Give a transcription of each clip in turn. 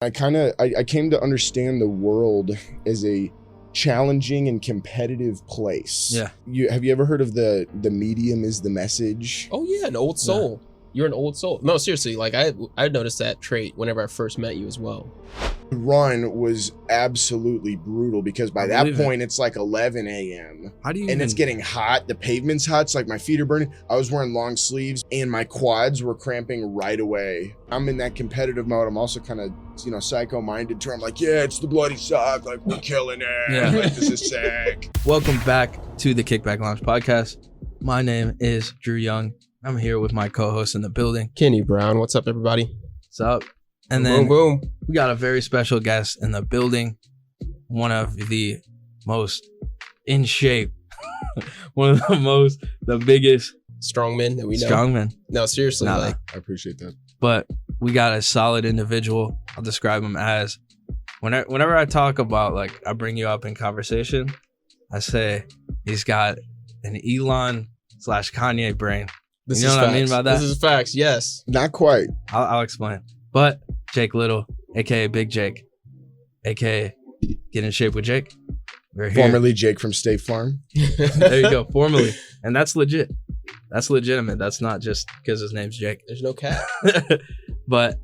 I came to understand the world as a challenging and competitive place. Yeah. Have you ever heard of the medium is the message? Oh yeah, an old soul. Yeah. You're an old soul. No, seriously, like I noticed that trait whenever I first met you as well. The run was absolutely brutal because by that point it's like 11 a.m. How do you it's getting hot. The pavement's hot. It's like my feet are burning. I was wearing long sleeves and my quads were cramping right away. I'm in that competitive mode. I'm also kind of, psycho-minded to where I'm like, yeah, it's the bloody sock. Like, we're killing it. Yeah. Like, this is sick. Welcome back to the Kickback Lounge podcast. My name is Drew Young. I'm here with my co-host in the building, Kenny Brown. What's up, everybody? What's up? And then we got a very special guest in the building. One of the most in shape, the biggest strongmen that we know. Strongmen. No, seriously, I appreciate that. But we got a solid individual. I'll describe him as, whenever I talk about, like, I bring you up in conversation, I say he's got an Elon/Kanye brain. This you know is what facts. I mean by that? This is facts, yes. Not quite. I'll explain. But Jake Little, a.k.a. Big Jake, a.k.a. Get in Shape with Jake. We're here. Formerly Jake from State Farm. There you go. Formerly. And that's legit. That's legitimate. That's not just because his name's Jake. There's no cap. But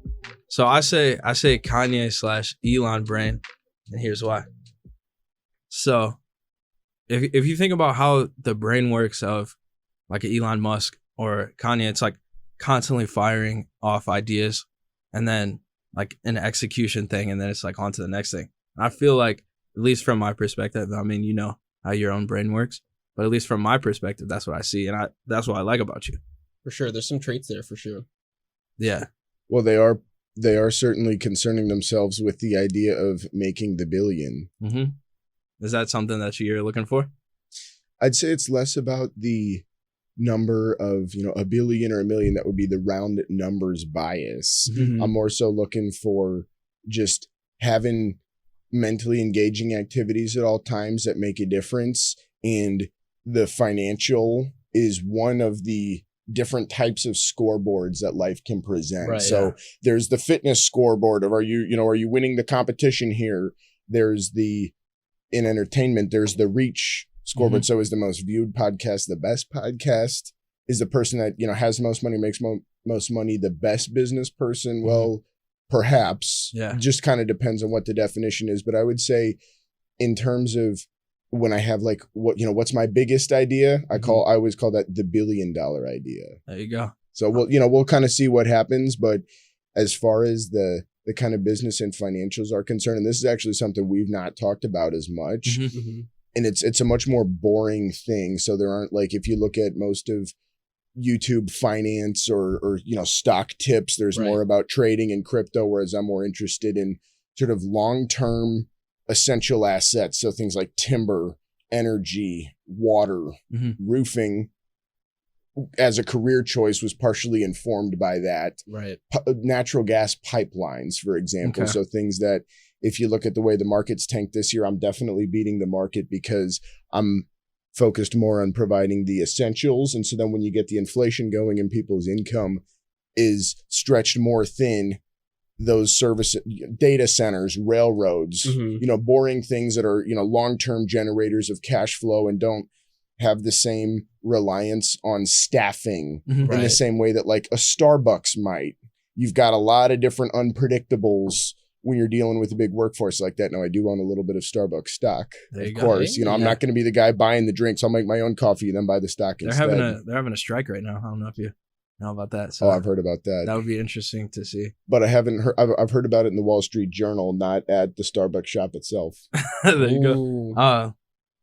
so I say Kanye/Elon brain, and here's why. So if you think about how the brain works of like an Elon Musk or Kanye, it's like constantly firing off ideas and then like an execution thing, and then it's like on to the next thing. And I feel like, at least from my perspective, I mean, you know how your own brain works, but at least from my perspective, that's what I see, and that's what I like about you. For sure. There's some traits there for sure. Yeah. Well, they are certainly concerning themselves with the idea of making the billion. Mm-hmm. Is that something that you're looking for? I'd say it's less about the number of, a billion or a million. That would be the round numbers bias. Mm-hmm. I'm more so looking for just having mentally engaging activities at all times that make a difference. And the financial is one of the different types of scoreboards that life can present. Right, so there's the fitness scoreboard of are you winning the competition here? There's in entertainment, there's the reach scoreboard. Mm-hmm. So is the most viewed podcast the best podcast? Is the person that, has most money, makes most money, the best business person? Mm-hmm. Well, perhaps. Yeah. Just kind of depends on what the definition is. But I would say in terms of when I have like what's my biggest idea, I always call that the $1 billion idea. There you go. So we'll kind of see what happens. But as far as the kind of business and financials are concerned, and this is actually something we've not talked about as much. Mm-hmm. And it's a much more boring thing. So there aren't, like, if you look at most of YouTube finance or stock tips, there's more about trading and crypto, whereas I'm more interested in sort of long-term essential assets. So things like timber, energy, water, roofing as a career choice was partially informed by that. Right. Natural gas pipelines, for example. Okay. So things that, if you look at the way the market's tanked this year, I'm definitely beating the market because I'm focused more on providing the essentials. And so then when you get the inflation going and people's income is stretched more thin, those service data centers, railroads, boring things that are, long-term generators of cash flow and don't have the same reliance on staffing in the same way that like a Starbucks might. You've got a lot of different unpredictables when you're dealing with a big workforce like that. Now, I do own a little bit of Starbucks stock, of course. I'm not going to be the guy buying the drinks. I'll make my own coffee and then buy the stock instead. They're having a strike right now. I don't know if you know about that. So I've heard about that. That would be interesting to see. But I haven't heard. I've heard about it in the Wall Street Journal, not at the Starbucks shop itself. There you go.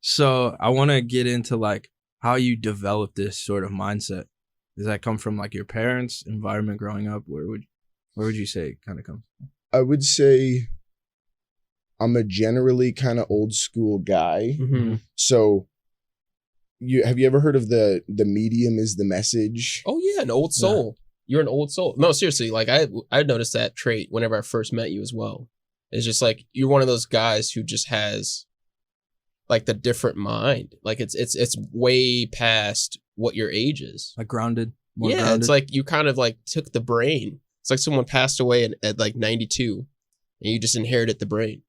So I want to get into like how you develop this sort of mindset. Does that come from like your parents' environment growing up? Where would you say it kind of comes from? I would say I'm a generally kind of old school guy. Mm-hmm. So have you ever heard of the medium is the message? Oh yeah, an old soul. Yeah. You're an old soul. No, seriously, like I noticed that trait whenever I first met you as well. It's just like you're one of those guys who just has like the different mind. Like it's way past what your age is. Like grounded. Grounded. It's like you kind of like took the brain. It's like someone passed away at like 92 and you just inherited the brain.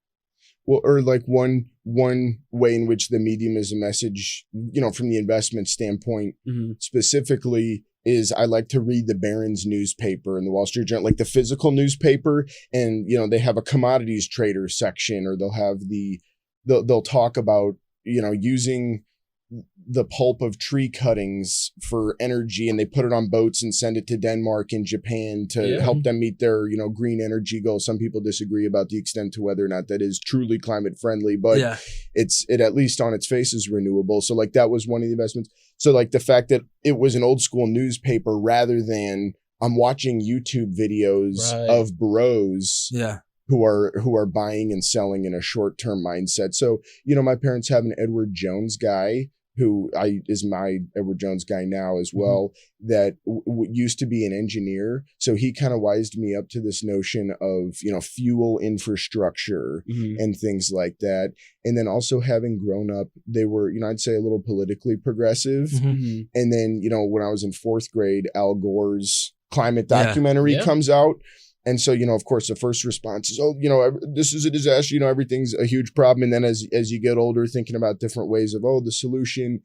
Well, or like one way in which the medium is a message, from the investment standpoint specifically, is I like to read the Barron's newspaper and the Wall Street Journal, like the physical newspaper, and they have a commodities trader section, or they'll have they'll talk about using the pulp of tree cuttings for energy, and they put it on boats and send it to Denmark and Japan to help them meet their green energy goals. Some people disagree about the extent to whether or not that is truly climate friendly, but it at least on its face is renewable. So like that was one of the investments. So like the fact that it was an old school newspaper rather than I'm watching YouTube videos of bros who are buying and selling in a short-term mindset. So, my parents have an Edward Jones guy who is my Edward Jones guy now as well, that used to be an engineer. So he kind of wised me up to this notion of, fuel infrastructure and things like that. And then also having grown up, they were, I'd say a little politically progressive. And then, when I was in 4th grade, Al Gore's climate documentary comes out. And so, of course, the first response is, this is a disaster, everything's a huge problem. And then as you get older, thinking about different ways of, the solution.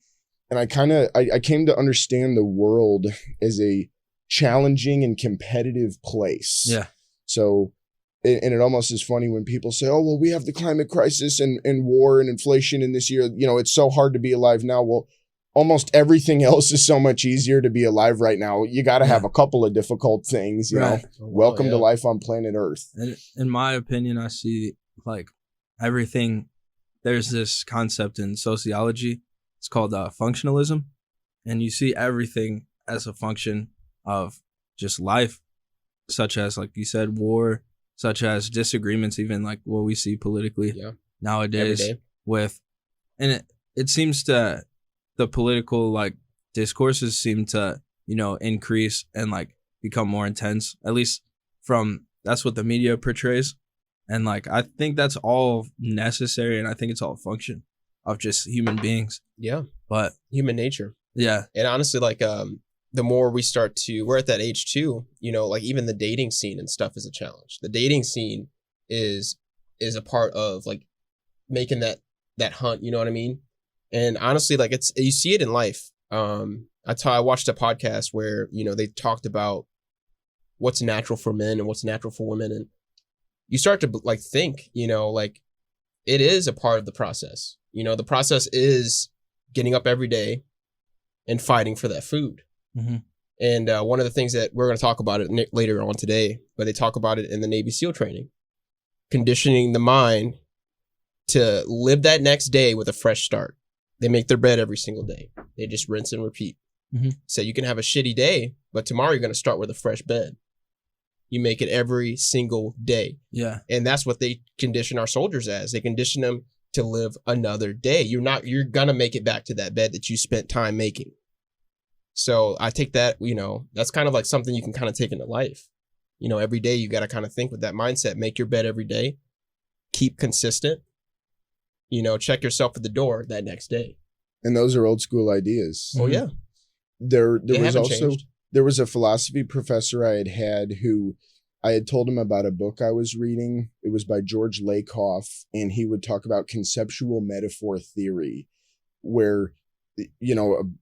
And I came to understand the world as a challenging and competitive place. Yeah. So, and it almost is funny when people say, oh, well, we have the climate crisis and war and inflation in this year. It's so hard to be alive now. Well, almost everything else is so much easier to be alive right now. You got to have a couple of difficult things, Welcome to life on planet Earth. And in my opinion, I see like everything. There's this concept in sociology. It's called functionalism. And you see everything as a function of just life, such as, like you said, war, such as disagreements, even like what we see politically nowadays and it seems to, the political like discourses seem to, increase and like become more intense, at least that's what the media portrays. And like, I think that's all necessary. And I think it's all a function of just human beings. Yeah. But human nature. Yeah. And honestly, like, the more we we're at that age too, like even the dating scene and stuff is a challenge. The dating scene is a part of like making that hunt, you know what I mean? And honestly, like you see it in life. I watched a podcast where, they talked about what's natural for men and what's natural for women. And you start to like think, like it is a part of the process. The process is getting up every day and fighting for that food. And one of the things that we're going to talk about it later on today, but they talk about it in the Navy SEAL training, conditioning the mind to live that next day with a fresh start. They make their bed every single day. They just rinse and repeat. So you can have a shitty day, but tomorrow you're going to start with a fresh bed. You make it every single day. Yeah. And that's what they condition our soldiers as. They condition them to live another day. You're going to make it back to that bed that you spent time making. So I take that, that's kind of like something you can kind of take into life. Every day you got to kind of think with that mindset, make your bed every day, keep consistent. Check yourself at the door that next day. And those are old school ideas. Oh yeah. There was a philosophy professor I had who I had told him about a book I was reading. It was by George Lakoff, and he would talk about conceptual metaphor theory, where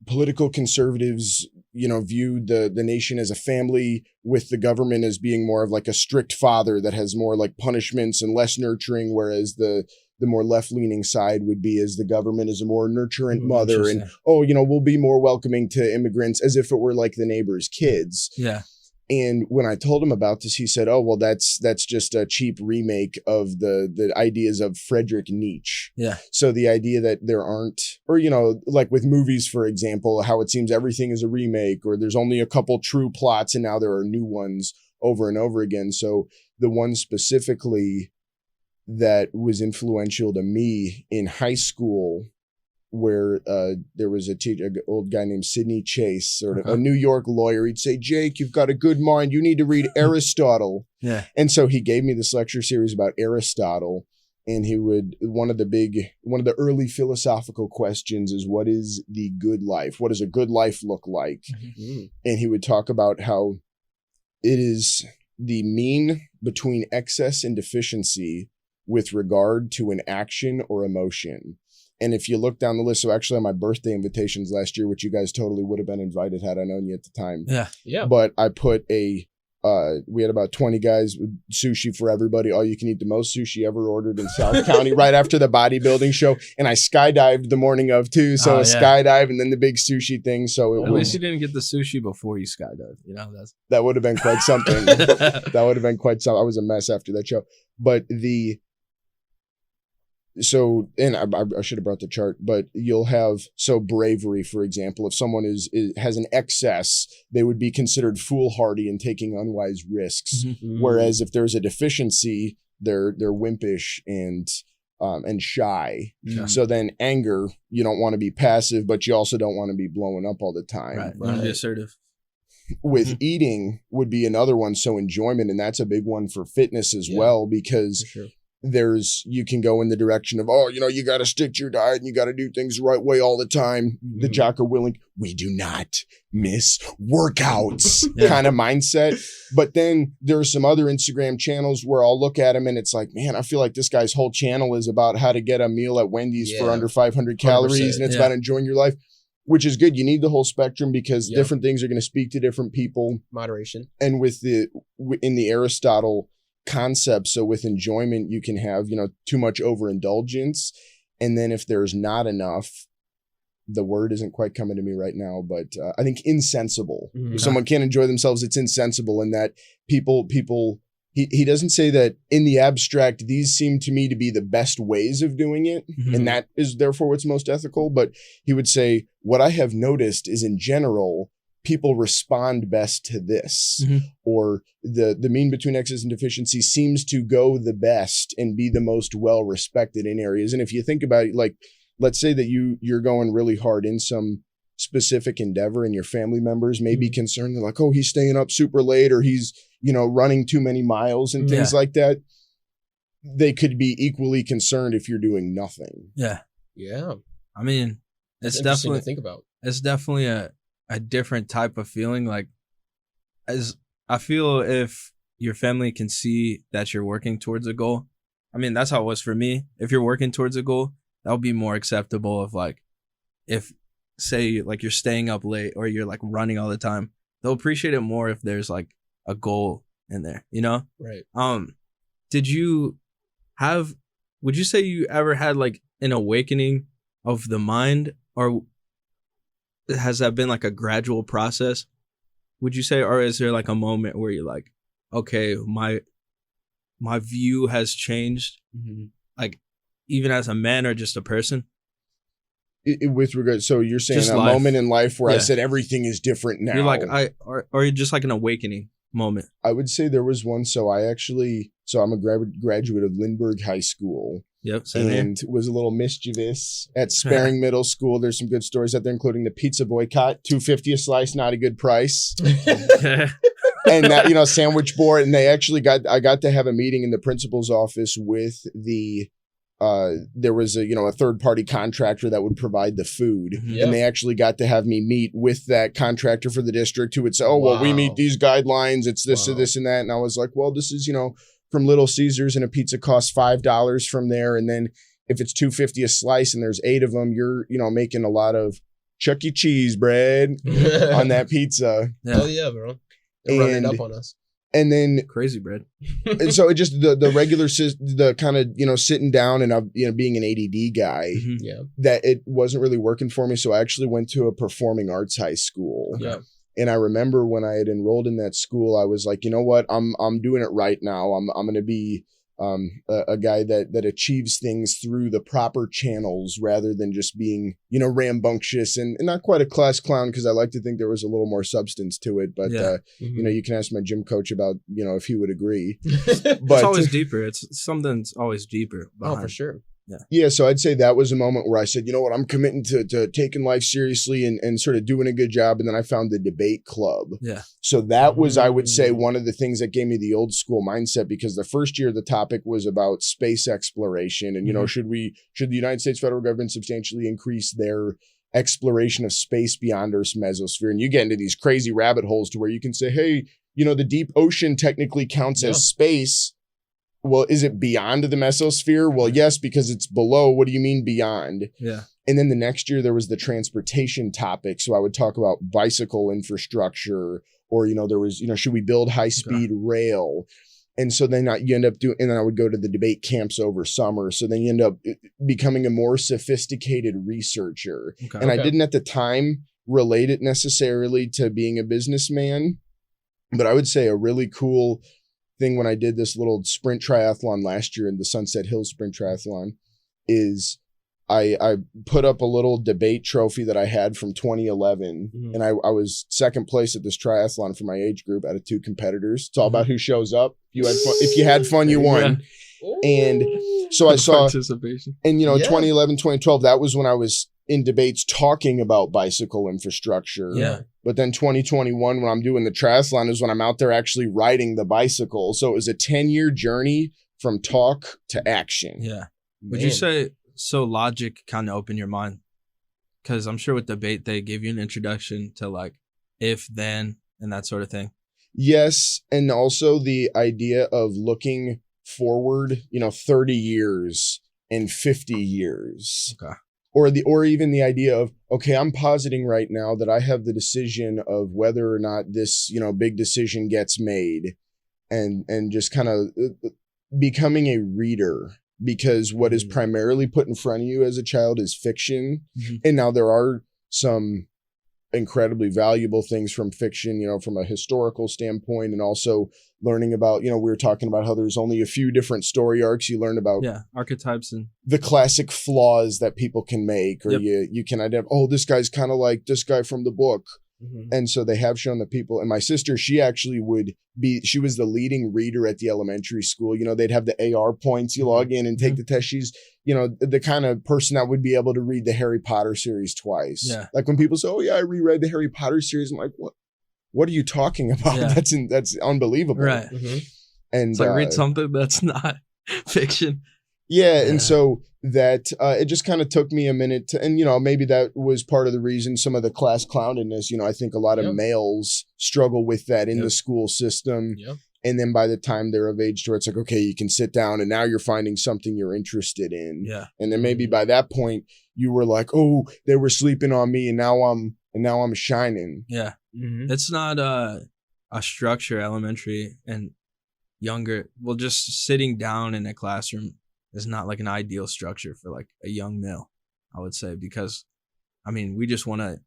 political conservatives, viewed the nation as a family, with the government as being more of like a strict father that has more like punishments and less nurturing, whereas the more left-leaning side would be as the government is a more nurturant mother, and we'll be more welcoming to immigrants as if it were like the neighbor's kids. Yeah. And when I told him about this, he said, oh, well, that's just a cheap remake of the ideas of Friedrich Nietzsche. Yeah. So the idea that there aren't, or, like with movies, for example, how it seems everything is a remake, or there's only a couple true plots and now there are new ones over and over again. So the one specifically that was influential to me in high school, where there was a teacher, an old guy named Sidney Chase, sort of a New York lawyer. He'd say, Jake, you've got a good mind. You need to read Aristotle. Yeah. And so he gave me this lecture series about Aristotle. And one of the early philosophical questions is, what is the good life? What does a good life look like? Mm-hmm. And he would talk about how it is the mean between excess and deficiency with regard to an action or emotion. And if you look down the list, so actually on my birthday invitations last year, which you guys totally would have been invited had I known you at the time. Yeah. But I put we had about 20 guys with sushi for everybody. All you can eat, the most sushi ever ordered in South County right after the bodybuilding show. And I skydived the morning of too. So skydive and then the big sushi thing. So at least you didn't get the sushi before you skydived. You know, that would have been quite something. That would have been quite something. I was a mess after that show. But and I should have brought the chart, but you'll have, bravery, for example, if someone has an excess, they would be considered foolhardy and taking unwise risks. Mm-hmm. Whereas if there's a deficiency, they're wimpish and shy. Yeah. So then anger, you don't want to be passive, but you also don't want to be blowing up all the time. Right. You want to be assertive. With eating would be another one. So enjoyment, and that's a big one for fitness as well, because you can go in the direction of, you got to stick to your diet and you got to do things the right way all the time. The Jocko Willink, we do not miss workouts kind of mindset. But then there's some other Instagram channels where I'll look at them and it's like, man, I feel like this guy's whole channel is about how to get a meal at Wendy's for under 500 calories. And it's about enjoying your life, which is good. You need the whole spectrum because different things are going to speak to different people. Moderation. And in the Aristotle concept, so with enjoyment you can have too much overindulgence, and then if there's not enough, the word isn't quite coming to me right now, but I think insensible. If someone can't enjoy themselves, it's insensible. And that people he doesn't say that in the abstract these seem to me to be the best ways of doing it, and that is therefore what's most ethical, but he would say what I have noticed is in general people respond best to this, or the mean between excess and deficiency seems to go the best and be the most well respected in areas. And if you think about it, like let's say that you're going really hard in some specific endeavor and your family members may be concerned. They're like, oh, he's staying up super late, or he's running too many miles and things like that. They could be equally concerned if you're doing nothing. Yeah. I mean, it's definitely to think about. It's definitely a different type of feeling. Like, as I feel, if your family can see that you're working towards a goal, I mean, that's how it was for me. If you're working towards a goal, that would be more acceptable. Of like, if say like you're staying up late or you're like running all the time, they'll appreciate it more if there's like a goal in there, Right. Would you say you ever had like an awakening of the mind, or has that been like a gradual process, would you say? Or is there like a moment where you're like, okay, my view has changed, like even as a man or just a person? With regard, so you're saying just a moment in life where I said everything is different now. You're like, or just like an awakening moment. I would say there was one. So I'm a graduate of Lindbergh High School. Yep. Same and here. Was a little mischievous at Sparing Middle School. There's some good stories out there, including the pizza boycott, $2.50 a slice, not a good price. And that, sandwich board. And they actually I got to have a meeting in the principal's office with there was a third party contractor that would provide the food, and they actually got to have me meet with that contractor for the district who would say, oh, well, we meet these guidelines. It's this or this and that. And I was like, well, this is, from Little Caesars, and a pizza costs $5 from there. And then if it's $2.50 a slice and there's 8 of them, you're, making a lot of Chuck E. Cheese bread on that pizza. Yeah. Oh yeah, bro. They're running up on us. And then crazy bread. And so it just the regular the kind of sitting down and being an ADD guy, that it wasn't really working for me. So I actually went to a performing arts high school. Yeah. And I remember when I had enrolled in that school, I was like, you know what, I'm doing it right now. I'm going to be a guy that achieves things through the proper channels rather than just being, rambunctious and not quite a class clown, because I like to think there was a little more substance to it. But, you can ask my gym coach about, if he would agree. But it's always deeper. It's something's always deeper behind. Oh, for sure. Yeah. So I'd say that was a moment where I said, you know what, I'm committing to taking life seriously and sort of doing a good job. And then I found the debate club. Yeah. So that was, I would say, one of the things that gave me the old school mindset, because the first year the topic was about space exploration. And, should the United States federal government substantially increase their exploration of space beyond Earth's mesosphere? And you get into these crazy rabbit holes to where you can say, hey, the deep ocean technically counts as space. Well, is it beyond the mesosphere? Well, yes, because it's below. What do you mean beyond? Yeah. And then the next year there was the transportation topic. So I would talk about bicycle infrastructure, or, there was, should we build high-speed rail? And so then you end up doing, and then I would go to the debate camps over summer. So then you end up becoming a more sophisticated researcher. Okay. And I didn't at the time relate it necessarily to being a businessman, but I would say a really cool thing when I did this little sprint triathlon last year in the Sunset Hills Sprint Triathlon is I put up a little debate trophy that I had from 2011, and I was second place at this triathlon for my age group out of 2 competitors. It's all about who shows up. If you had fun, you won. Yeah. And so I saw participation. And 2011, 2012, that was when I was in debates talking about bicycle infrastructure. Yeah. But then 2021, when I'm doing the triathlon, is when I'm out there actually riding the bicycle. So it was a 10-year journey from talk to action. Yeah. Would you say so logic kind of opened your mind? Because I'm sure with debate, they give you an introduction to like if, then, and that sort of thing. Yes. And also the idea of looking forward, 30 years and 50 years. Okay. Or even the idea of, okay, I'm positing right now that I have the decision of whether or not this, big decision gets made, and just kind of becoming a reader, because what is primarily put in front of you as a child is fiction. And now there are some incredibly valuable things from fiction, from a historical standpoint, and also learning about, we were talking about how there's only a few different story arcs. You learn about archetypes and the classic flaws that people can make, or you can identify, this guy's kind of like this guy from the book. And so they have shown that people, and my sister, she actually she was the leading reader at the elementary school. They'd have the AR points. You log in and take the test. She's, the kind of person that would be able to read the Harry Potter series twice. Yeah. Like when people say, oh yeah, I reread the Harry Potter series. I'm like, what are you talking about? Yeah. That's unbelievable. Right. And it's like read something that's not fiction. Yeah. And so that it just kind of took me a minute to, and maybe that was part of the reason some of the class clownedness, I think a lot of males struggle with that in the school system. And then by the time they're of age to where it's like, okay, you can sit down and now you're finding something you're interested in. Yeah. And then maybe by that point you were like, oh, they were sleeping on me and now I'm shining. Yeah. It's not a structure, elementary and younger. Well, just sitting down in a classroom is not like an ideal structure for like a young male, I would say, because we just want to,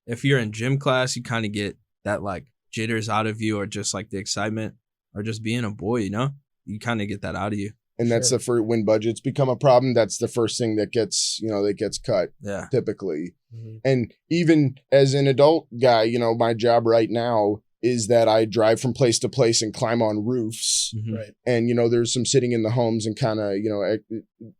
if you're in gym class, you kind of get that like jitters out of you, or just like the excitement, or just being a boy, you kind of get that out of you. And that's when budgets become a problem, that's the first thing that gets, that gets cut. Yeah. Typically. And even as an adult guy, my job right now is that I drive from place to place and climb on roofs. Right. And, there's some sitting in the homes and kind of,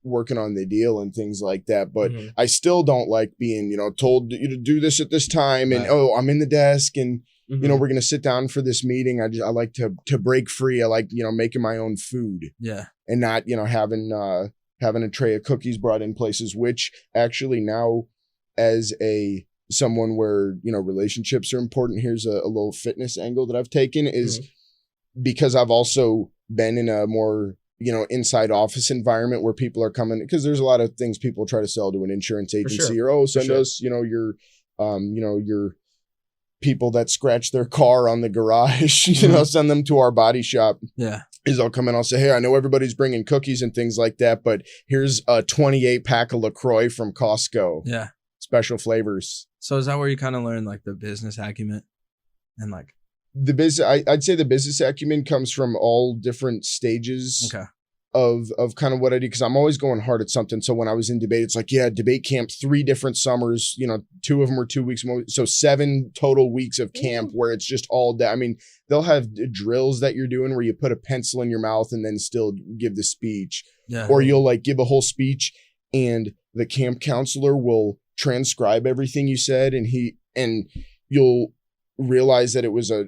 working on the deal and things like that. But I still don't like being, told to do this at this time. And, I'm in the desk and, we're going to sit down for this meeting. I like to break free. I like, making my own food. Yeah. And not, having a tray of cookies brought in places, which actually now as someone where, relationships are important. Here's a little fitness angle that I've taken is because I've also been in a more, inside office environment where people are coming, because there's a lot of things people try to sell to an insurance agency or, send us, your people that scratch their car on the garage, send them to our body shop. Yeah. Is I'll come in, I'll say, hey, I know everybody's bringing cookies and things like that, but here's a 28 pack of LaCroix from Costco. Yeah. Special flavors. So is that where you kind of learn like the business acumen and like the business? I'd say the business acumen comes from all different stages of kind of what I do, because I'm always going hard at something. So when I was in debate, it's like, debate camp, 3 different summers, 2 of them were 2 weeks. So 7 total weeks of camp where it's just all day. They'll have drills that you're doing where you put a pencil in your mouth and then still give the speech. Yeah. Or you'll like give a whole speech and the camp counselor will transcribe everything you said, and you'll realize that it was a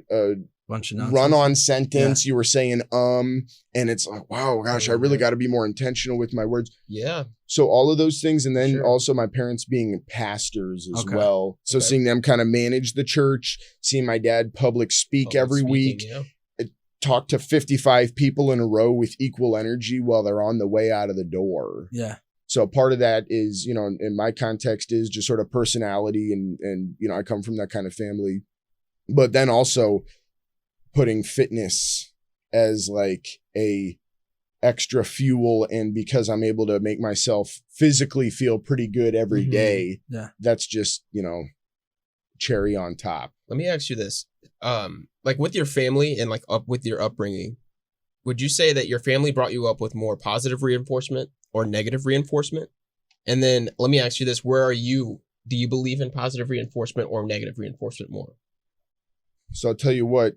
bunch of nonsense. run-on sentence. You were saying and it's like, wow, gosh, I really got to be more intentional with my words. Yeah. So all of those things, and then Sure. also my parents being pastors as Okay. well. So Okay. seeing them kind of manage the church, seeing my dad public speak every week, Yeah. talk to 55 people in a row with equal energy while they're on the way out of the door. Yeah. So part of that is, you know, in my context is just sort of personality and, you know, I come from that kind of family, but then also putting fitness as like a extra fuel. And because I'm able to make myself physically feel pretty good every Mhm. day, Yeah. that's just, you know, cherry on top. Let me ask you this. Like with your family and like up with your upbringing, would you say that your family brought you up with more positive reinforcement or negative reinforcement? And then let me ask you this, where are you? Do you believe in positive reinforcement or negative reinforcement more? So I'll tell you what,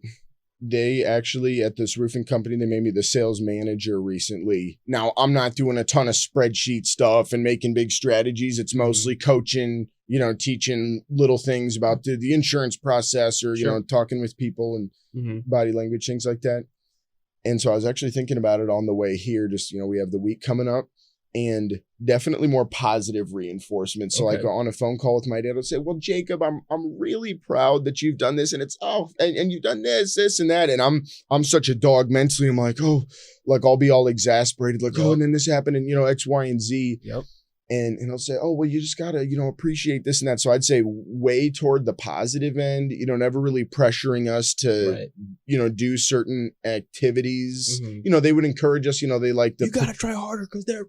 they actually at this roofing company, they made me the sales manager recently. Now I'm not doing a ton of spreadsheet stuff and making big strategies. It's mostly coaching, you know, teaching little things about the insurance process or, you Sure. know, talking with people and Mm-hmm. body language, things like that. And so I was actually thinking about it on the way here. Just, you know, we have the week coming up and definitely more positive reinforcement. So Okay. like on a phone call with my dad, I'll say, well, Jacob, I'm really proud that you've done this. And it's, and you've done this and that. And I'm such a dog mentally. I'm like, oh, like I'll be all exasperated. Like, Yep. and then this happened and, you know, X, Y, and Z. Yep. And I'll say, oh, well, you just got to, you know, appreciate this and that. So I'd say way toward the positive end, you know, never really pressuring us to, Right. you know, do certain activities. Mhm. You know, they would encourage us, you know, they like You gotta try harder because they're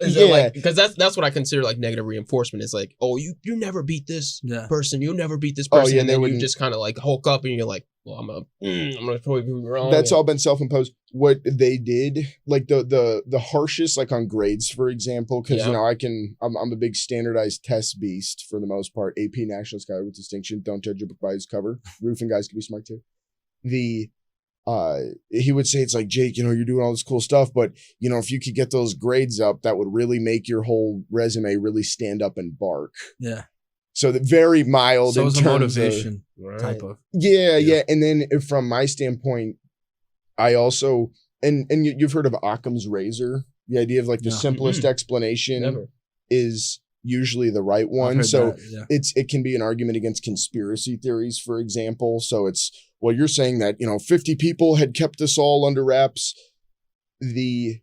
Yeah. because that's what I consider like negative reinforcement. Is like, oh, you never beat this Yeah. person, you never beat this Oh, person, yeah, and they then you wouldn't- just kind of like hulk up and you're like, well, I'm gonna probably be wrong. That's and- all been self-imposed. What they did, like the harshest, like on grades, for example, because Yeah. you know I'm a big standardized test beast for the most part. AP National Scholar with distinction. Don't judge a book by its cover. Roofing guys can be smart too. He would say it's like, Jake, you know, you're doing all this cool stuff, but you know, if you could get those grades up, that would really make your whole resume really stand up and bark. Yeah. So the very mild So in it's a terms of motivation Right. type of. Yeah. And then from my standpoint, I also, and you've heard of Occam's razor, the idea of like the No. simplest Mm-mm. explanation Never. is usually the right I've one. heard So that, yeah. it can be an argument against conspiracy theories, for example. So it's, well, you're saying that, you know, 50 people had kept this all under wraps. The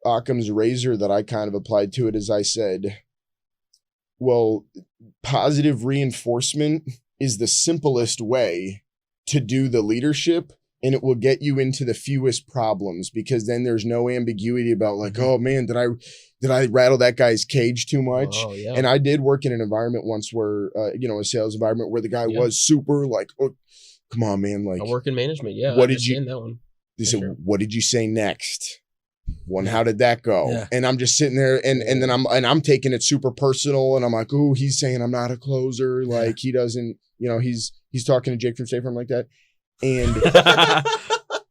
Occam's razor that I kind of applied to it is I said, well, positive reinforcement is the simplest way to do the leadership, and it will get you into the fewest problems because then there's no ambiguity about like, oh man, did I rattle that guy's cage too much? Oh, yeah. And I did work in an environment once where, you know, a sales environment where the guy Yeah. was super like, oh, come on, man. Like, I work in management. Yeah. What I did you- understand that one? they for said, sure. what did you say next? Well, how did that go? Yeah. And I'm just sitting there and then I'm taking it super personal and I'm like, oh, he's saying I'm not a closer. Like he doesn't, you know, he's talking to Jake from State Farm like that. And,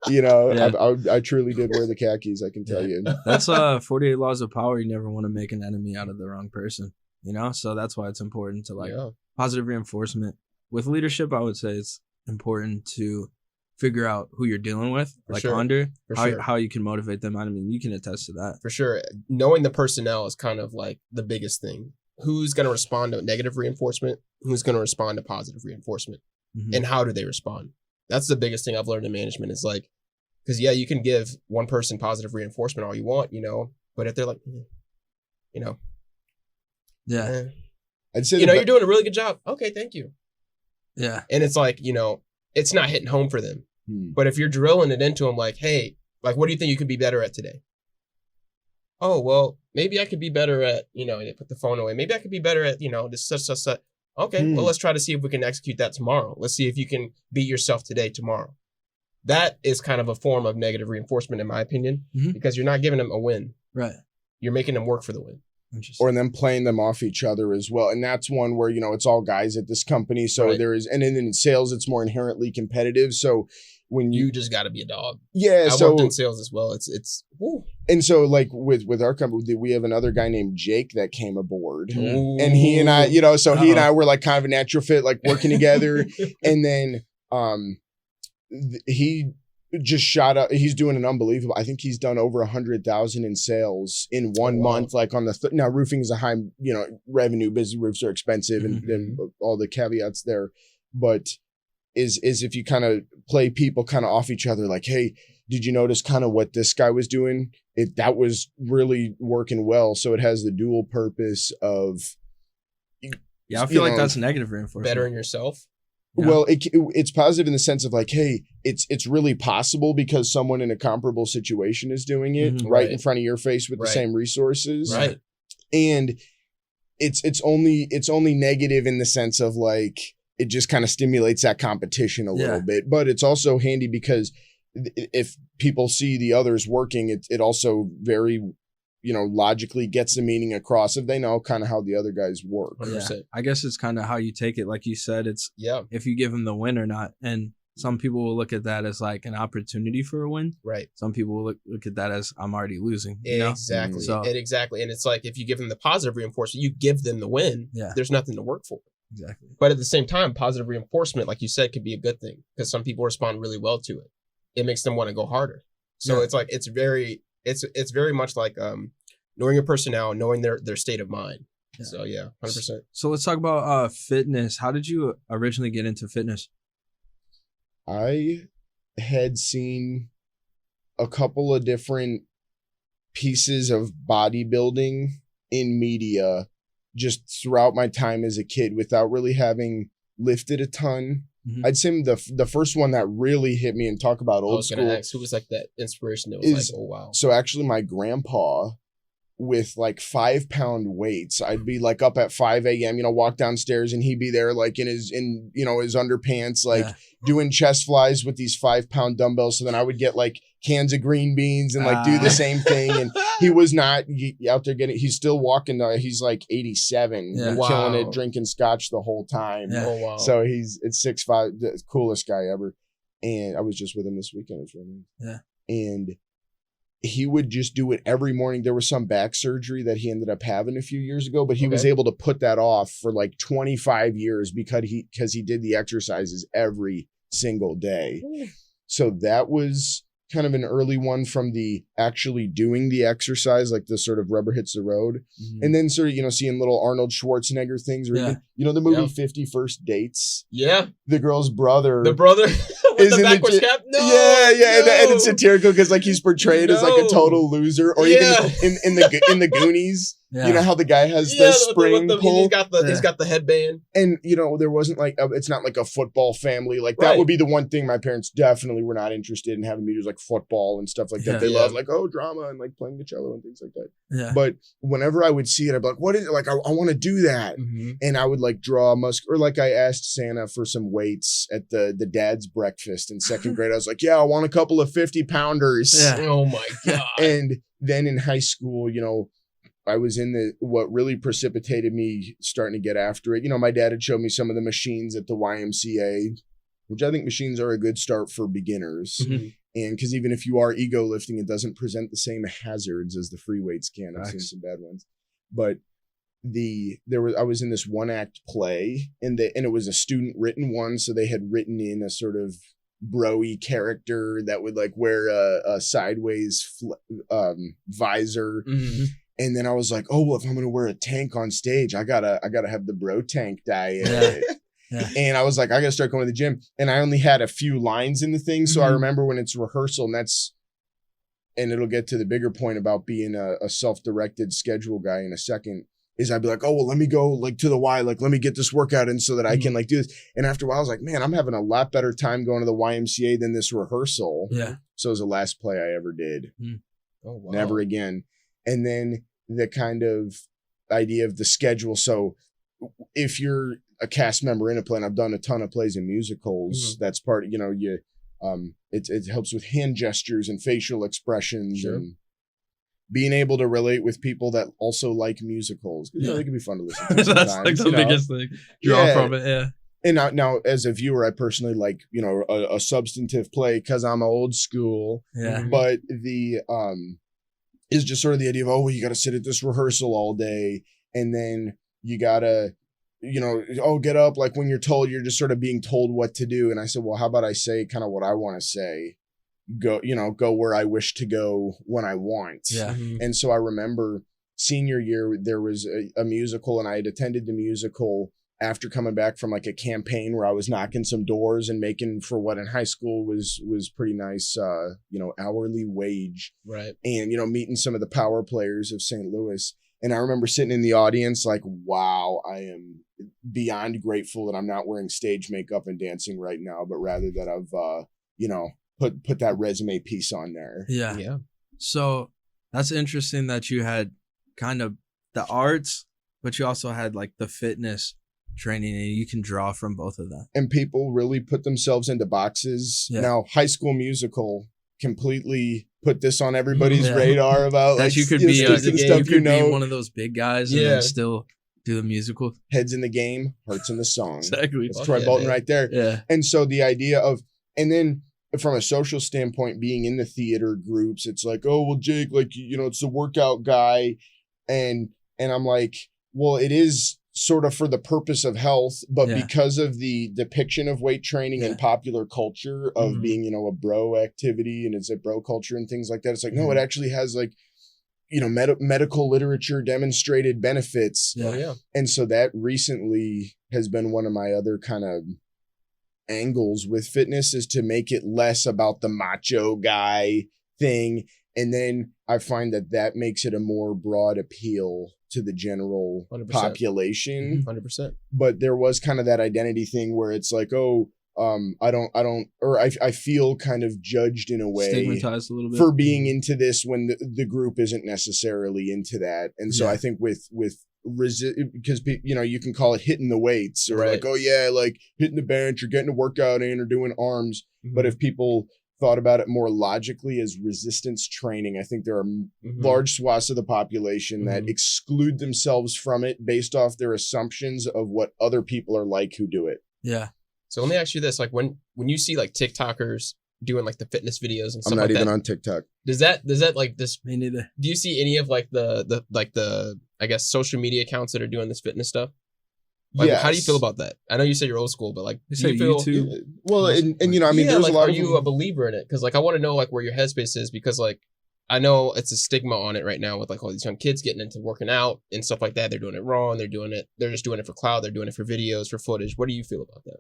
you know, Yeah. I truly did wear the khakis, I can tell you. That's 48 laws of power. You never want to make an enemy out of the wrong person, you know? So that's why it's important to like Yeah. positive reinforcement. With leadership, I would say it's important to figure out who you're dealing with, For like sure. under, For how, sure. how you can motivate them. I mean, you can attest to that. For sure. Knowing the personnel is kind of like the biggest thing. Who's going to respond to negative reinforcement? Who's going to respond to positive reinforcement? Mhm. And how do they respond? That's the biggest thing I've learned in management is like, because yeah, you can give one person positive reinforcement all you want, you know, but if they're like, you know, Yeah. eh, I'd say you know, you're doing a really good job. Okay, thank you. Yeah. And it's like, you know, it's not hitting home for them. Hmm. But if you're drilling it into them like, hey, like, what do you think you could be better at today? Oh, well, maybe I could be better at, you know, they put the phone away. Maybe I could be better at, you know, this such. Okay, well, let's try to see if we can execute that tomorrow. Let's see if you can beat yourself today, tomorrow. That is kind of a form of negative reinforcement, in my opinion, Mhm. because you're not giving them a win. Right. You're making them work for the win. Interesting. Or them playing them off each other as well. And that's one where, you know, it's all guys at this company. So Right. there is, and then in sales, it's more inherently competitive. So when You just got to be a dog. yeah, I so worked in sales as well. It's woo. and so like with our company, we have another guy named Jake that came aboard. Ooh. And he and I, you know, so he and Uh-oh. I were like kind of a natural fit, like working together. And then he just shot up. He's doing an unbelievable. I think he's done over 100,000 in sales in 1 month. Like on the now, roofing is a high revenue business. Roofs are expensive, and all the caveats there. But is if you kind of play people kind of off each other, like, hey, did you notice kind of what this guy was doing? That was really working well. So it has the dual purpose of. Yeah, I feel like that's negative reinforcement. Bettering yourself. Yeah. Well, it's positive in the sense of like, hey, it's really possible because someone in a comparable situation is doing it right in front of your face with the same resources, right? And it's only negative in the sense of like it just kind of stimulates that competition a little bit, but it's also handy because if people see the others working, it also very logically gets the meaning across if they know kind of how the other guys work. Yeah. I guess it's kind of how you take it. Like you said, it's if you give them the win or not. And some people will look at that as like an opportunity for a win. Right. Some people will look at that as I'm already losing. Exactly. Exactly. And it's like if you give them the positive reinforcement, you give them the win. Yeah. There's nothing to work for. Exactly. But at the same time, positive reinforcement, like you said, could be a good thing because some people respond really well to it. It makes them want to go harder. So it's like it's very much like knowing your personnel, knowing their state of mind. Yeah. So 100%. So let's talk about fitness. How did you originally get into fitness? I had seen a couple of different pieces of bodybuilding in media just throughout my time as a kid without really having lifted a ton. I'd say the first one that really hit me, and talk about old school. Who was like that inspiration that was like, oh wow. So actually my grandpa with like 5-pound weights, I'd be like up at 5 a.m., walk downstairs and he'd be there like in his underpants, like doing chest flies with these 5-pound dumbbells. So then I would get like cans of green beans and like do the same thing. And he was not out there he's still walking. He's like 87 and killing it, drinking scotch the whole time. Yeah. Oh, wow. So it's 6'5", the coolest guy ever. And I was just with him this weekend. It was really nice. Yeah. And he would just do it every morning. There was some back surgery that he ended up having a few years ago, but he was able to put that off for like 25 years because he did the exercises every single day. So that was kind of an early one from the actually doing the exercise, like the sort of rubber hits the road. And then sort of, seeing little Arnold Schwarzenegger things, or even, the movie 50 First Dates. Yeah. The girl's brother. The brother with the backwards cap? No. Yeah. No. And it's satirical because like he's portrayed as like a total loser, or even in the Goonies. Yeah. You know how the guy has the spring pull? He's got the headband. And, there wasn't like, it's not like a football family. Like that would be the one thing my parents definitely were not interested in, having me do like football and stuff like that. They love like, drama and like playing the cello and things like that. Yeah. But whenever I would see it, I'd be like, what is it? Like, I want to do that. And I would like draw or like I asked Santa for some weights at the dad's breakfast in second grade. I was like, I want a couple of 50-pounders. Yeah. Oh my God. And then in high school, I was in what really precipitated me starting to get after it. My dad had showed me some of the machines at the YMCA, which I think machines are a good start for beginners. And because even if you are ego lifting, it doesn't present the same hazards as the free weights can. I've seen some bad ones. But I was in this one act play, and it was a student written one. So they had written in a sort of bro-y character that would like wear a sideways visor. And then I was like, oh, well, if I'm going to wear a tank on stage, I gotta have the bro tank diet. And I was like, I got to start going to the gym. And I only had a few lines in the thing. So I remember when it's rehearsal, and it'll get to the bigger point about being a self-directed schedule guy in a second, is I'd be like, oh, well, let me go like to the Y, like, let me get this workout in so that I can like do this. And after a while, I was like, man, I'm having a lot better time going to the YMCA than this rehearsal. Yeah. So it was the last play I ever did. Oh, wow. Never again. And then the kind of idea of the schedule. So if you're a cast member in a play, and I've done a ton of plays and musicals, that's part, it helps with hand gestures and facial expressions and being able to relate with people that also like musicals. They can be fun to listen to sometimes. That's like the biggest thing. Draw from it, yeah. And now as a viewer, I personally like, a substantive play because I'm old school. Yeah. But the is just sort of the idea of, you got to sit at this rehearsal all day, and then you got to oh, get up. Like when you're told, you're just sort of being told what to do. And I said, well, how about I say kind of what I want to say? Go where I wish to go when I want. Yeah. And so I remember senior year, there was a musical, and I had attended the musical after coming back from like a campaign where I was knocking some doors and making for what in high school was pretty nice, hourly wage. Right. And, meeting some of the power players of St. Louis. And I remember sitting in the audience like, wow, I am beyond grateful that I'm not wearing stage makeup and dancing right now, but rather that I've, put that resume piece on there. Yeah. Yeah. So that's interesting that you had kind of the arts, but you also had like the fitness training, and you can draw from both of them. And people really put themselves into boxes. Yeah. Now, High School Musical completely put this on everybody's radar about that like, you could be stick to the stuff be one of those big guys and then still do the musical. Heads in the game, hearts in the song. Exactly. That's Troy Bolton right there. Yeah. And so the idea of, and then from a social standpoint, being in the theater groups, it's like, oh, well, Jake, like, it's the workout guy. And I'm like, well, it is sort of for the purpose of health, but because of the depiction of weight training and popular culture of being, a bro activity, and it's a bro culture and things like that. It's like, no, it actually has like, medical literature demonstrated benefits. Yeah. Yeah. And so that recently has been one of my other kind of angles with fitness, is to make it less about the macho guy thing. And then I find that makes it a more broad appeal to the general 100%. population. 100%. But there was kind of that identity thing where it's like, I feel kind of judged in a way, stigmatized a little bit for being into this when the group isn't necessarily into that. And so I think with because you can call it hitting the weights, or like, oh yeah, like hitting the bench or getting a workout in or doing arms. But if people thought about it more logically as resistance training, I think there are large swaths of the population that exclude themselves from it based off their assumptions of what other people are like who do it. Yeah. So let me ask you this: like when you see like TikTokers doing like the fitness videos and stuff, I'm not like even that, on TikTok. Does that like this? Me neither. Do you see any of like the I guess social media accounts that are doing this fitness stuff? Like, how do you feel about that? I know you said you're old school, but like, do you feel YouTube? Well, and there's like, a lot. Are you a believer in it? Because like, I want to know like where your headspace is, because like, I know it's a stigma on it right now with like all these young kids getting into working out and stuff like that. They're doing it wrong. They're just doing it for clout. They're doing it for videos, for footage. What do you feel about that?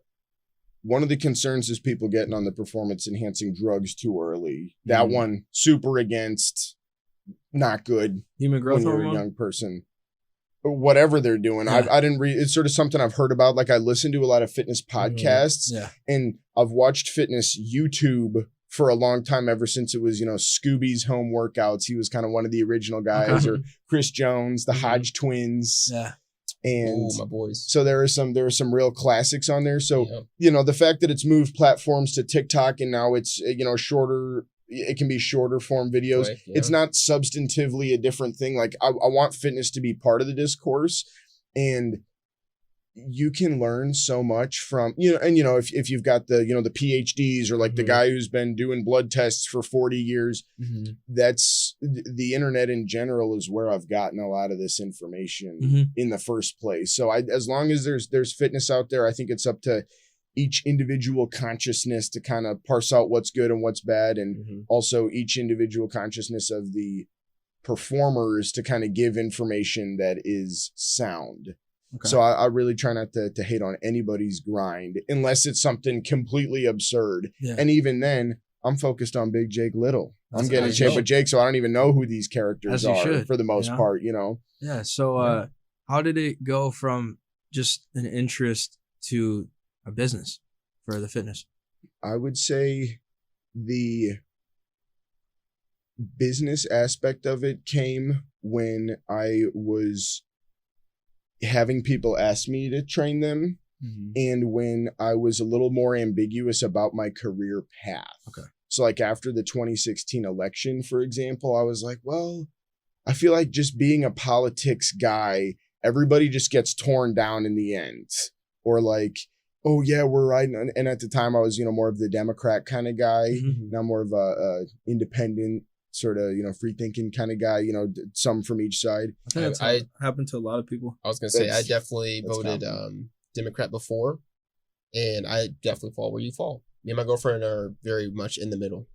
One of the concerns is people getting on the performance enhancing drugs too early. That one, super against, not good. Human growth when you're hormone? a young person. Whatever they're doing. Yeah. I didn't read, it's sort of something I've heard about. Like I listen to a lot of fitness podcasts and I've watched fitness YouTube for a long time, ever since it was, Scooby's home workouts. He was kind of one of the original guys, or Chris Jones, the Hodge twins. Yeah. And my boys. So there are some real classics on there. So, the fact that it's moved platforms to TikTok and now it's, shorter, it can be shorter form videos. Right, yeah. It's not substantively a different thing. Like I want fitness to be part of the discourse, and you can learn so much from, if you've got the, the PhDs or like the guy who's been doing blood tests for 40 years, that's the internet in general is where I've gotten a lot of this information in the first place. So as long as there's fitness out there, I think it's up to each individual consciousness to kind of parse out what's good and what's bad. And also each individual consciousness of the performers to kind of give information that is sound. Okay. So I really try not to hate on anybody's grind unless it's something completely absurd. Yeah. And even then, I'm focused on Big Jake Little. I'm getting in shape with Jake, so I don't even know who these characters are for the most part, Yeah. So how did it go from just an interest to a business for the fitness? I would say the business aspect of it came when I was having people ask me to train them, and when I was a little more ambiguous about my career path. Okay. So like after the 2016 election, for example, I was like, well, I feel like just being a politics guy, everybody just gets torn down in the end. Or like, oh yeah, we're right. And at the time I was, more of the Democrat kind of guy. Now more of a independent sort of, free thinking kind of guy, some from each side. I think that's happened to a lot of people. I was going to say, I definitely that's voted Democrat before, and I definitely fall where you fall. Me and my girlfriend are very much in the middle,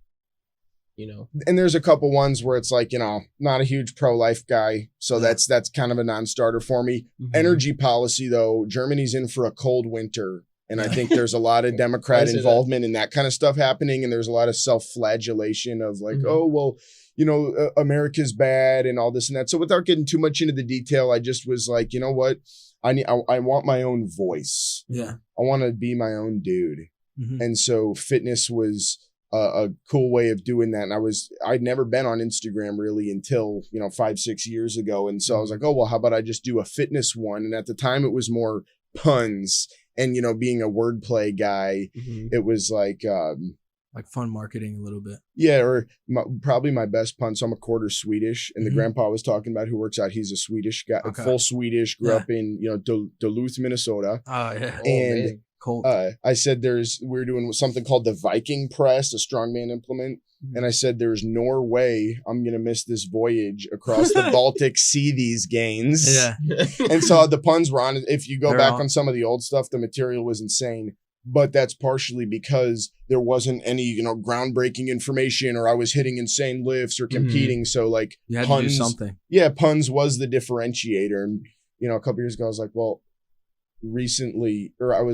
And there's a couple ones where it's like, not a huge pro-life guy. So that's kind of a non-starter for me. Mhm. Energy policy, though, Germany's in for a cold winter. And I think there's a lot of Democrat involvement in that kind of stuff happening. And there's a lot of self-flagellation of like, oh, well, America's bad and all this and that. So without getting too much into the detail, I just was like, you know what? I want my own voice. Yeah. I want to be my own dude. Mhm. And so fitness was a cool way of doing that. And I'd never been on Instagram really until, 5-6 years ago. And so I was like, oh, well, how about I just do a fitness one? And at the time it was more puns and, being a wordplay guy, it was like fun marketing a little bit. Yeah. Or probably my best pun. So I'm a quarter Swedish, and the grandpa I was talking about who works out, he's a Swedish guy, full Swedish, grew up in, Duluth, Minnesota. Oh yeah. And cold. I said we're doing something called the Viking Press, a strongman implement. And I said, there's no way I'm going to miss this voyage across the Baltic Sea, these gains. Yeah. And so the puns were on. If you go back on some of the old stuff, the material was insane. But that's partially because there wasn't any, groundbreaking information, or I was hitting insane lifts or competing. So like you had puns, to do something. Yeah, puns was the differentiator. And, a couple years ago, I was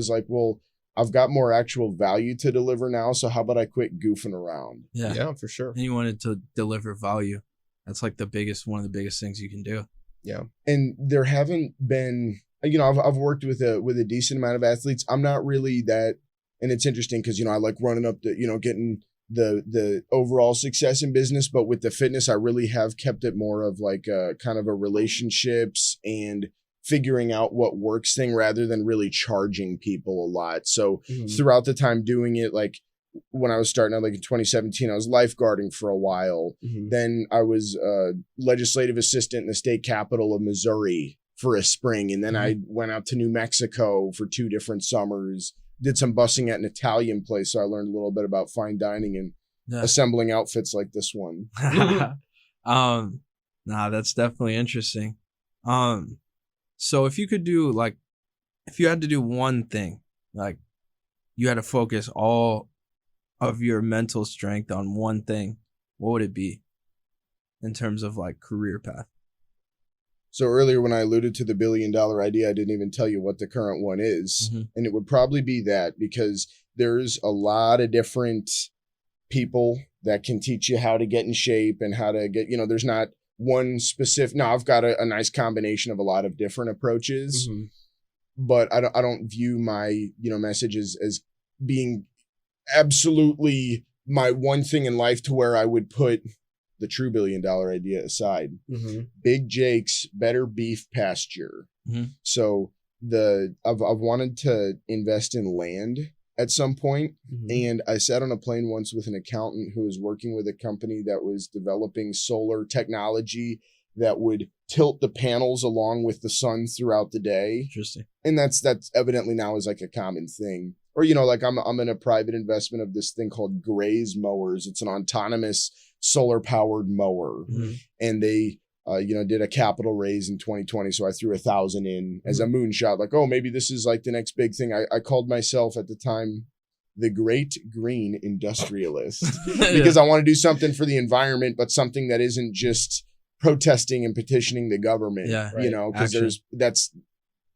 like, well, I've got more actual value to deliver now. So how about I quit goofing around? Yeah, for sure. And you wanted to deliver value. That's like one of the biggest things you can do. Yeah. And there haven't been, I've worked with a decent amount of athletes. I'm not really that, and it's interesting because, I like running up getting the overall success in business, but with the fitness, I really have kept it more of like a kind of a relationships and figuring out what works thing rather than really charging people a lot. So throughout the time doing it, like when I was starting out, like in 2017, I was lifeguarding for a while. Then I was a legislative assistant in the state capital of Missouri for a spring. And then I went out to New Mexico for 2 different summers, did some busing at an Italian place. So I learned a little bit about fine dining and assembling outfits like this one. That's definitely interesting. So if you had to do one thing, like you had to focus all of your mental strength on one thing, what would it be in terms of like career path? So earlier when I alluded to the $1 billion idea, I didn't even tell you what the current one is. And it would probably be that, because there's a lot of different people that can teach you how to get in shape and how to get, there's not one specific. Now I've got a nice combination of a lot of different approaches, but I don't view my messages as being absolutely my one thing in life to where I would put the true $1 billion idea aside. Big Jake's Better Beef Pasture. So I've wanted to invest in land at some point. And I sat on a plane once with an accountant who was working with a company that was developing solar technology that would tilt the panels along with the sun throughout the day. Interesting. And that's evidently now is like a common thing. Or, like I'm in a private investment of this thing called Graze Mowers. It's an autonomous solar powered mower. And they did a capital raise in 2020. So I threw 1,000 in as a moonshot, like, oh, maybe this is like the next big thing. I called myself at the time the Great Green Industrialist because I want to do something for the environment, but something that isn't just protesting and petitioning the government, because that's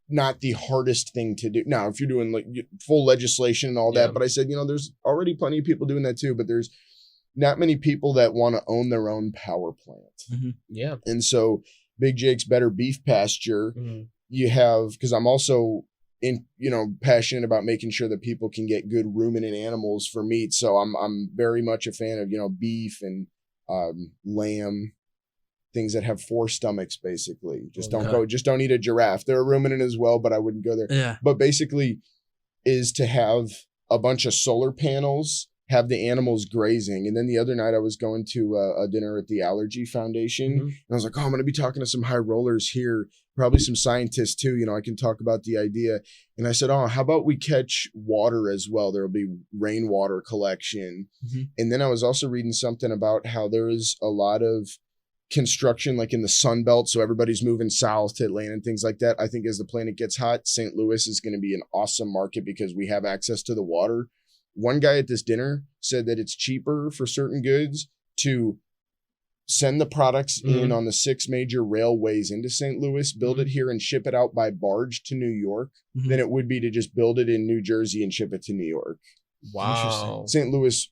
not the hardest thing to do. Now, if you're doing like full legislation and all that, but I said, there's already plenty of people doing that too, but there's not many people that want to own their own power plant. And so Big Jake's Better Beef Pasture, you have, because I'm also passionate about making sure that people can get good ruminant animals for meat. So I'm very much a fan of, beef and lamb, things that have 4 stomachs, basically. Just don't eat a giraffe. They're a ruminant as well, but I wouldn't go there. But basically is to have a bunch of solar panels have the animals grazing. And then the other night I was going to a dinner at the Allergy Foundation, and I was like, oh, I'm going to be talking to some high rollers here, probably some scientists too. You know, I can talk about the idea. And I said, oh, how about we catch water as well? There'll be rainwater collection. And then I was also reading something about how there is a lot of construction like in the Sun Belt, so everybody's moving south to Atlanta and things like that. I think as the planet gets hot, St. Louis is going to be an awesome market because we have access to the water. One guy at this dinner said that it's cheaper for certain goods to send the products in on the 6 major railways into St. Louis, build it here and ship it out by barge to New York than it would be to just build it in New Jersey and ship it to New York. Wow. St. Louis,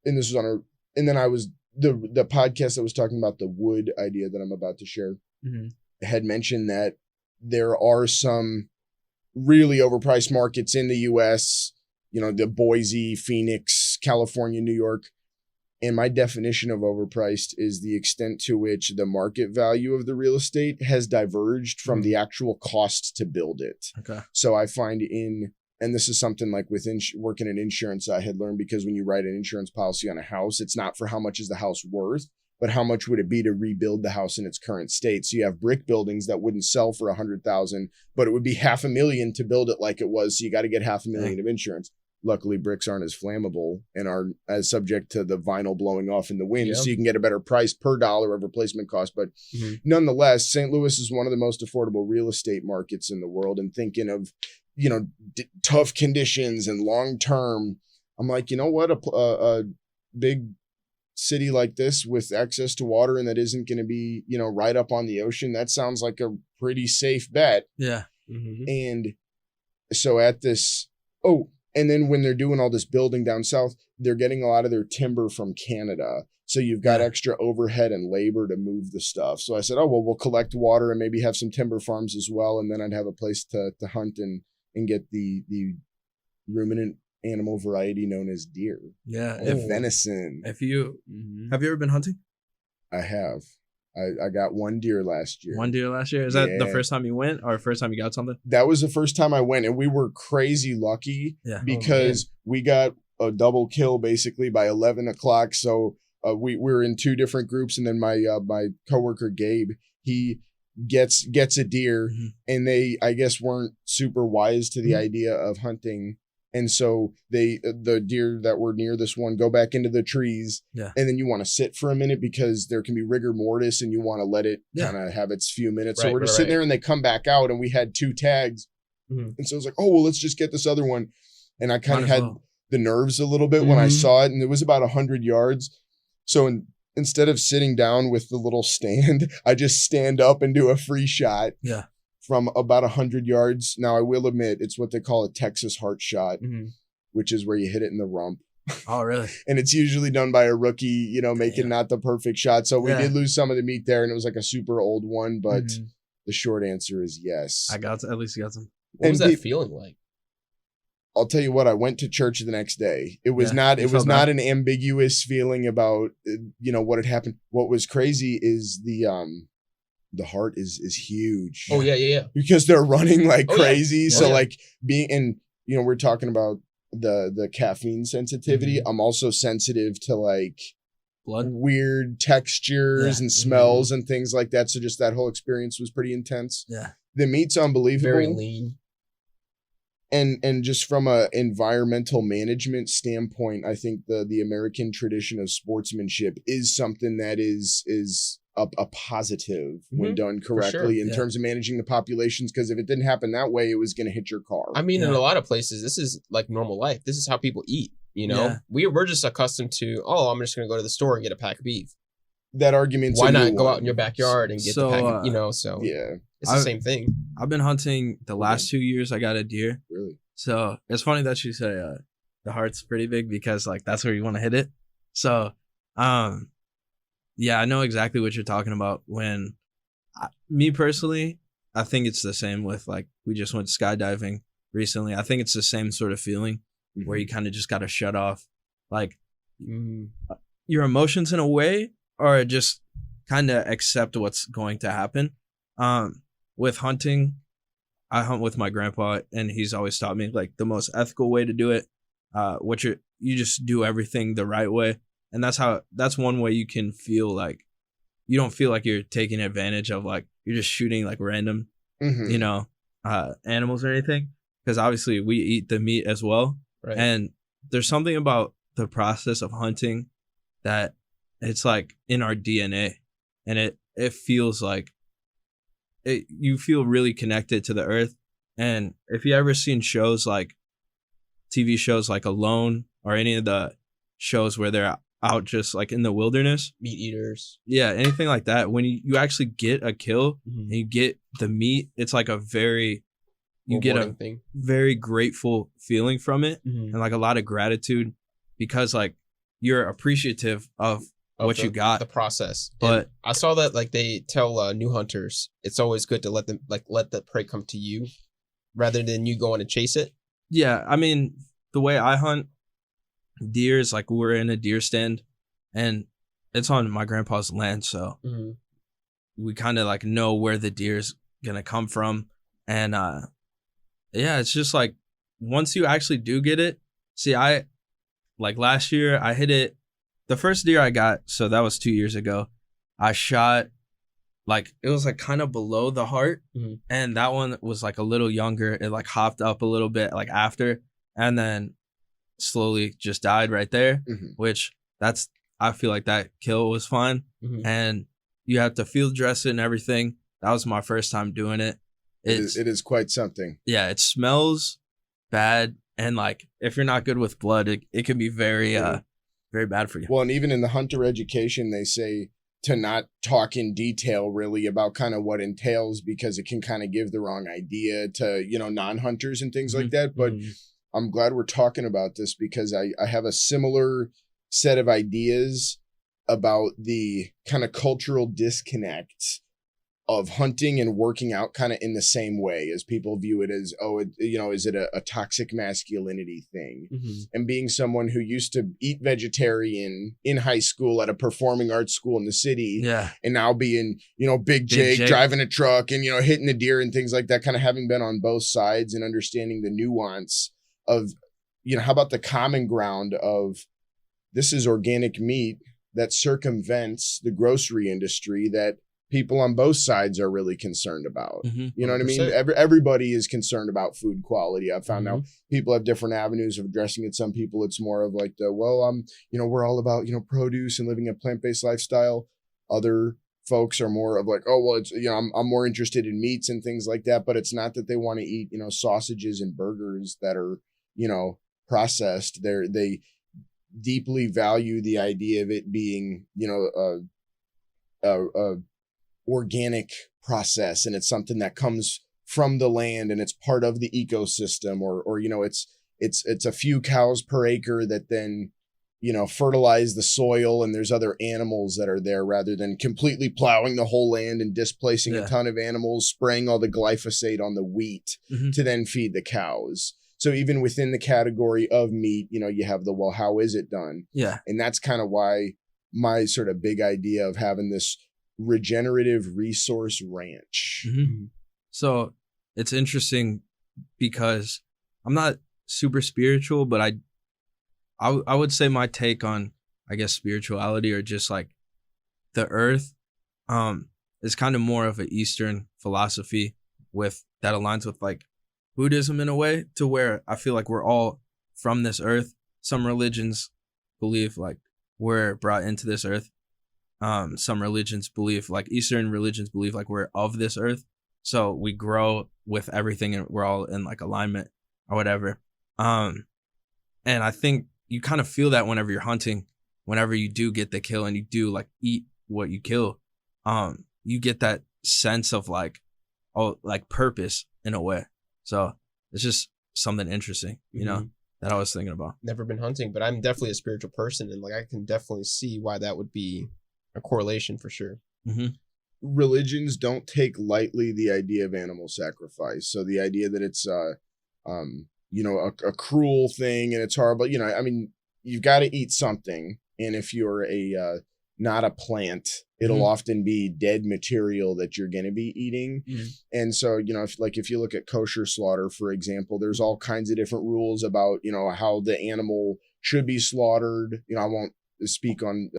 and this was on our, and then I was the podcast that was talking about the wood idea that I'm about to share had mentioned that there are some really overpriced markets in the US, you know, the Boise, Phoenix, California, New York. And my definition of overpriced is the extent to which the market value of the real estate has diverged from the actual cost to build it. Okay. So I find and this is something like with working in insurance, I had learned, because when you write an insurance policy on a house, it's not for how much is the house worth, but how much would it be to rebuild the house in its current state. So you have brick buildings that wouldn't sell for $100,000, but it would be $500,000 to build it like it was. So you got to get $500,000 of insurance. Luckily, bricks aren't as flammable and are as subject to the vinyl blowing off in the wind. So you can get a better price per dollar of replacement cost. But nonetheless, St. Louis is one of the most affordable real estate markets in the world. And thinking of, you know, tough conditions and long term, I'm like, you know what, a big city like this with access to water and that isn't going to be, you know, right up on the ocean, that sounds like a pretty safe bet. Yeah. And so at this, and then when they're doing all this building down south, they're getting a lot of their timber from Canada. So you've got extra overhead and labor to move the stuff. So I said, oh, well, we'll collect water and maybe have some timber farms as well. And then I'd have a place to hunt and get the ruminant animal variety known as deer. Yeah. Venison. If you have you ever been hunting? I have. I got 1 deer last year. 1 deer last year? Is that the first time you went or first time you got something? That was the first time I went, and we were crazy lucky because we got a double kill basically by 11 o'clock. So we were in 2 different groups, and then my coworker Gabe, he gets a deer, and they, I guess, weren't super wise to the idea of hunting. And so the deer that were near this one go back into the trees, and then you want to sit for a minute because there can be rigor mortis and you want to let it kind of have its few minutes. So we're just sitting there and they come back out, and we had 2 tags. And so I was like, oh, well, let's just get this other one. And I kind of had the nerves a little bit when I saw it, and it was about 100 yards. So instead of sitting down with the little stand, I just stand up and do a free shot. Yeah. From about 100 yards. Now, I will admit, it's what they call a Texas heart shot, which is where you hit it in the rump. Oh, really? And it's usually done by a rookie, you know, making not the perfect shot. So we did lose some of the meat there, and it was like a super old one. But the short answer is yes. At least you got some. What was that feeling like? I'll tell you what, I went to church the next day. It was not an ambiguous feeling about, you know, what had happened. What was crazy is the heart is huge. Oh, yeah. Because they're running like crazy. So like and you know, we're talking about the caffeine sensitivity. I'm also sensitive to like blood, weird textures and smells and things like that. So just that whole experience was pretty intense. Yeah. The meat's unbelievable. Very lean. And just from a environmental management standpoint, I think the American tradition of sportsmanship is something that is a positive when done correctly in terms of managing the populations. Because if it didn't happen that way, it was going to hit your car. I mean, in a lot of places, this is like normal life. This is how people eat. You know, we're just accustomed to, I'm just going to go to the store and get a pack of beef. That argument's why not go out in your backyard and get the pack of, you know, so it's the same thing. I've been hunting the last 2 years. I got a deer. Really? So it's funny that you say the heart's pretty big because like that's where you want to hit it. So, yeah, I know exactly what you're talking about. When me personally, I think it's the same with like, we just went skydiving recently. I think it's the same sort of feeling where you kind of just got to shut off like your emotions in a way, or just kind of accept what's going to happen. With hunting, I hunt with my grandpa, and he's always taught me like the most ethical way to do it. What you just do everything the right way. And that's one way you can feel like you don't feel like you're taking advantage of, like you're just shooting like random, Mhm. you know, animals or anything. Because obviously we eat the meat as well. Right. And there's something about the process of hunting that it's like in our DNA, and it feels like you feel really connected to the earth. And if you ever seen shows like TV shows like Alone or any of the shows where they're out just like in the wilderness, Meat eaters. yeah, anything like that, when you actually get a kill Mhm. and you get the meat, it's like you get a Rewarding thing. very grateful feeling from it, Mhm. and like a lot of gratitude, because like you're appreciative of what you got. The process. But- And I saw that like they tell new hunters it's always good to let the prey come to you rather than you going to chase it. Yeah, I mean, the way I hunt deer is like we're in a deer stand, and it's on my grandpa's land, so Mhm. we kind of like know where the deer's gonna come from. And yeah, it's just like once you actually do get it. See, I like last year I hit it. The first deer I got, so that was 2 years ago, I shot like it was like kind of below the heart. Mhm. And that one was like a little younger. It like hopped up a little bit like after, and then slowly just died right there. Mhm. Which I feel like that kill was fine. Mhm. And you have to field dress it and everything. That was my first time doing it. It is quite something. Yeah, it smells bad, and like if you're not good with blood, it can be very very bad for you. Well, and even in the hunter education, they say to not talk in detail really about kind of what entails, because it can kind of give the wrong idea to, non-hunters and things like that. But Mhm. I'm glad we're talking about this, because I have a similar set of ideas about the kind of cultural disconnect of hunting and working out kind of in the same way, as people view it as, is it a toxic masculinity thing? Mhm. And being someone who used to eat vegetarian in high school at a performing arts school in the city, Yeah. and now being, Big Jake driving a truck and, hitting the deer and things like that, kind of having been on both sides and understanding the nuance of, how about the common ground of this is organic meat that circumvents the grocery industry that people on both sides are really concerned about. Mhm. You know what I mean? 100%. Everybody is concerned about food quality. I've found Mhm. out people have different avenues of addressing it. Some people, it's more of like we're all about, produce and living a plant-based lifestyle. Other folks are more of like, oh, well, it's, I'm more interested in meats and things like that. But it's not that they want to eat, sausages and burgers that are, processed. They deeply value the idea of it being, a organic process, and it's something that comes from the land and it's part of the ecosystem, or it's a few cows per acre that then fertilize the soil, and there's other animals that are there, rather than completely plowing the whole land and displacing a ton of animals, spraying all the glyphosate on the wheat Mhm. to then feed the cows. So even within the category of meat, you have how is it done? Yeah. And that's kind of why my sort of big idea of having this regenerative resource ranch. Mhm. So it's interesting because I'm not super spiritual, but I would say my take on, I guess, spirituality, or just like the earth, is kind of more of an Eastern philosophy that aligns with like Buddhism in a way, to where I feel like we're all from this earth. Some religions believe like we're brought into this earth. Some religions believe, like Eastern religions believe, like we're of this earth. So we grow with everything and we're all in like alignment or whatever. And I think you kind of feel that whenever you're hunting, whenever you do get the kill and you do like eat what you kill, you get that sense of like purpose in a way. So it's just something interesting, that I was thinking about. Never been hunting, but I'm definitely a spiritual person, and like I can definitely see why that would be a correlation for sure. Mm-hmm. Religions don't take lightly the idea of animal sacrifice. So the idea that it's a cruel thing and it's horrible, you've got to eat something. And if you're a not a plant. It'll Mhm. often be dead material that you're going to be eating. Mhm. And so, if you look at kosher slaughter, for example, there's all kinds of different rules about, how the animal should be slaughtered. I won't speak on